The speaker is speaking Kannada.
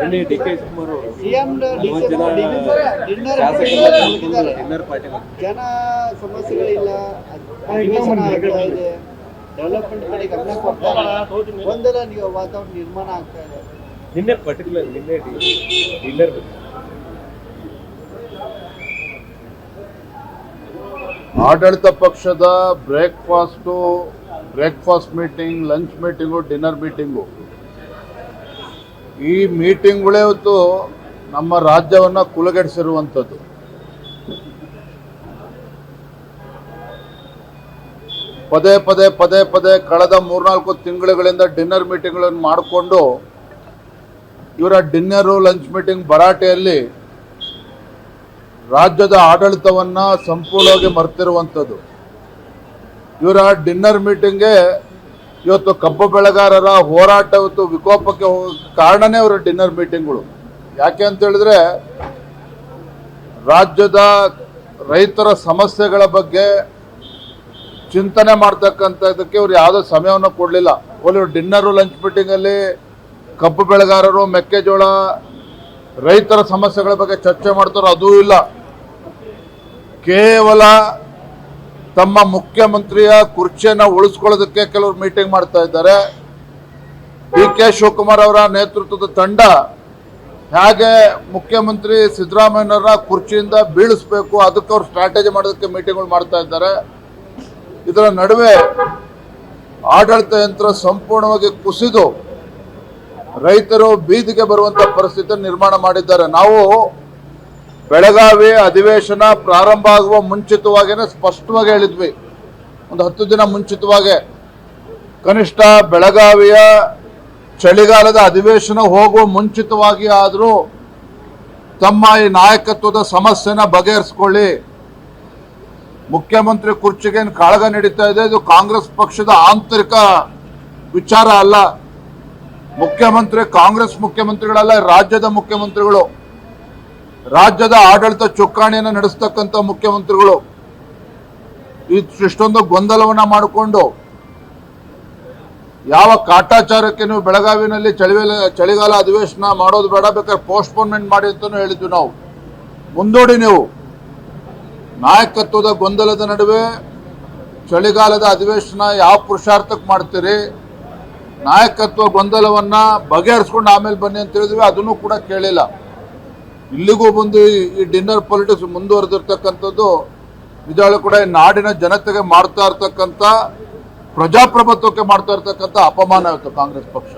ಇಲ್ಲಿ ಡಿ ಕೆ ಶಿವಕುಮಾರ್ ಅವರು ಸಿಎಂ ಡಿನ್ನರ್ ಪಾರ್ಟಿ ಜನ ಸಮಸ್ಯೆಗಳಿಲ್ಲ, ಅಧಿವೇಶನ ಆಗ್ತಾ ಇದೆ, ಡೆವಲಪ್ಮೆಂಟ್ ಕಡೆ ಗಮನ ಕೊಡ್ತಾರೆ, ಒಂದೆಲ್ಲ ವಾತಾವರಣ ನಿರ್ಮಾಣ ಆಗ್ತಾ ಇದೆ. ನಿನ್ನೆ ಪರ್ಟಿಕ್ಯುಲರ್ ನಿನ್ನೆ ಡಿನ್ನರ್ ಆಡಳಿತ ಪಕ್ಷದ breakfast meeting, lunch meeting, dinner meeting, ಈ ಮೀಟಿಂಗ್ಗಳೇ ಇವತ್ತು ನಮ್ಮ ರಾಜ್ಯವನ್ನ ಕುಲಗೆಡಿಸಿರುವಂಥದ್ದು. ಪದೇ ಪದೇ ಕಳೆದ 3-4 ತಿಂಗಳುಗಳಿಂದ ಡಿನ್ನರ್ ಮೀಟಿಂಗ್ಗಳನ್ನು ಮಾಡಿಕೊಂಡು ಇವರ ಡಿನ್ನರು ಲಂಚ್ ಮೀಟಿಂಗ್ ಭರಾಟೆಯಲ್ಲಿ ರಾಜ್ಯದ ಆಡಳಿತವನ್ನ ಸಂಪೂರ್ಣವಾಗಿ ಮರೆತಿರುವಂಥದ್ದು. ಇವರ ಡಿನ್ನರ್ ಮೀಟಿಂಗ್ಗೆ ಇವತ್ತು ಕಬ್ಬು ಬೆಳೆಗಾರರ ಹೋರಾಟ ಇವತ್ತು ವಿಕೋಪಕ್ಕೆ ಕಾರಣನೇ ಇವರ ಡಿನ್ನರ್ ಮೀಟಿಂಗ್ಗಳು. ಯಾಕೆ ಅಂತ ಹೇಳಿದ್ರೆ ರಾಜ್ಯದ ರೈತರ ಸಮಸ್ಯೆಗಳ ಬಗ್ಗೆ ಚಿಂತನೆ ಮಾಡ್ತಕ್ಕಂಥದ್ದಕ್ಕೆ ಇವರು ಯಾವುದೋ ಸಮಯವನ್ನು ಕೊಡಲಿಲ್ಲ. ಇವರು ಡಿನ್ನರು ಲಂಚ್ ಮೀಟಿಂಗಲ್ಲಿ ಕಬ್ಬು ಬೆಳೆಗಾರರು, ಮೆಕ್ಕೆಜೋಳ, ರೈತರ ಸಮಸ್ಯೆಗಳ ಬಗ್ಗೆ ಚರ್ಚೆ ಮಾಡ್ತಾರೋ ಅದೂ ಇಲ್ಲ. ಕೇವಲ ತಮ್ಮ ಮುಖ್ಯಮಂತ್ರಿಯ ಕುರ್ಚಿಯನ್ನು ಉಳಿಸ್ಕೊಳ್ಳೋದಕ್ಕೆ ಕೆಲವರು ಮೀಟಿಂಗ್ ಮಾಡ್ತಾ ಇದ್ದಾರೆ. ಡಿ ಕೆ ಶಿವಕುಮಾರ್ ಅವರ ನೇತೃತ್ವದ ತಂಡ ಹೇಗೆ ಮುಖ್ಯಮಂತ್ರಿ ಸಿದ್ದರಾಮಯ್ಯನವರ ಕುರ್ಚಿಯಿಂದ ಬೀಳಿಸಬೇಕು ಅದಕ್ಕೆ ಅವರು ಸ್ಟ್ರಾಟಜಿ ಮಾಡೋದಕ್ಕೆ ಮೀಟಿಂಗ್ಗಳು ಮಾಡ್ತಾ ಇದ್ದಾರೆ. ಇದರ ನಡುವೆ ಆಡಳಿತ ಯಂತ್ರ ಸಂಪೂರ್ಣವಾಗಿ ಕುಸಿದು ರೈತರು ಬೀದಿಗೆ ಬರುವಂತ ಪರಿಸ್ಥಿತಿ ನಿರ್ಮಾಣ ಮಾಡಿದ್ದಾರೆ. ನಾವು ಬೆಳಗಾವಿ ಅಧಿವೇಶನ ಪ್ರಾರಂಭ ಆಗುವ ಮುಂಚಿತವಾಗಿಯೇ ಸ್ಪಷ್ಟವಾಗಿ ಹೇಳಿದ್ವಿ, ಒಂದು 10 ದಿನ ಮುಂಚಿತವಾಗಿ, ಕನಿಷ್ಠ ಬೆಳಗಾವಿಯ ಚಳಿಗಾಲದ ಅಧಿವೇಶನ ಹೋಗುವ ಮುಂಚಿತವಾಗಿ ಆದರೂ ತಮ್ಮ ಈ ನಾಯಕತ್ವದ ಸಮಸ್ಯೆನ ಬಗೆಹರಿಸಿಕೊಳ್ಳಿ. ಮುಖ್ಯಮಂತ್ರಿ ಕುರ್ಚಿಗೆ ಕಾಳಗ ನಡೀತಾ ಇದೆ, ಇದು ಕಾಂಗ್ರೆಸ್ ಪಕ್ಷದ ಆಂತರಿಕ ವಿಚಾರ ಅಲ್ಲ. ಮುಖ್ಯಮಂತ್ರಿ ಕಾಂಗ್ರೆಸ್ ಮುಖ್ಯಮಂತ್ರಿಗಳಲ್ಲ, ರಾಜ್ಯದ ಮುಖ್ಯಮಂತ್ರಿಗಳು, ರಾಜ್ಯದ ಆಡಳಿತ ಚುಕ್ಕಾಣಿಯನ್ನು ನಡೆಸ್ತಕ್ಕಂಥ ಮುಖ್ಯಮಂತ್ರಿಗಳು ಇಷ್ಟೊಂದು ಗೊಂದಲವನ್ನ ಮಾಡಿಕೊಂಡು ಯಾವ ಕಾಟಾಚಾರಕ್ಕೆ ನೀವು ಬೆಳಗಾವಿನಲ್ಲಿ ಚಳಿಗಾಲ ಅಧಿವೇಶನ ಮಾಡೋದು ಬೇಡ, ಬೇಕಾದ್ರೆ ಪೋಸ್ಟ್ಪೋನ್ಮೆಂಟ್ ಮಾಡಿ ಅಂತಾನು ಹೇಳಿದ್ವಿ ನಾವು. ಮುಂದೂಡಿ ನೀವು ನಾಯಕತ್ವದ ಗೊಂದಲದ ನಡುವೆ ಚಳಿಗಾಲದ ಅಧಿವೇಶನ ಯಾವ ಪುರುಷಾರ್ಥಕ್ಕೆ ಮಾಡ್ತೀರಿ, ನಾಯಕತ್ವ ಗೊಂದಲವನ್ನ ಬಗೆಹರಿಸ್ಕೊಂಡು ಆಮೇಲೆ ಬನ್ನಿ ಅಂತ ಹೇಳಿದ್ವಿ, ಅದನ್ನು ಕೂಡ ಕೇಳಿಲ್ಲ. ಇಲ್ಲಿಗೂ ಬಂದು ಈ ಡಿನ್ನರ್ ಪಾಲಿಟಿಕ್ಸ್ ಮುಂದುವರೆದಿರ್ತಕ್ಕಂಥದ್ದು ನಿಜವಾಗ್ಲೂ ಕೂಡ ನಾಡಿನ ಜನತೆಗೆ ಮಾಡ್ತಾ ಇರ್ತಕ್ಕಂಥ, ಪ್ರಜಾಪ್ರಭುತ್ವಕ್ಕೆ ಮಾಡ್ತಾ ಇರ್ತಕ್ಕಂಥ ಅಪಮಾನ ಇವತ್ತು ಕಾಂಗ್ರೆಸ್ ಪಕ್ಷ.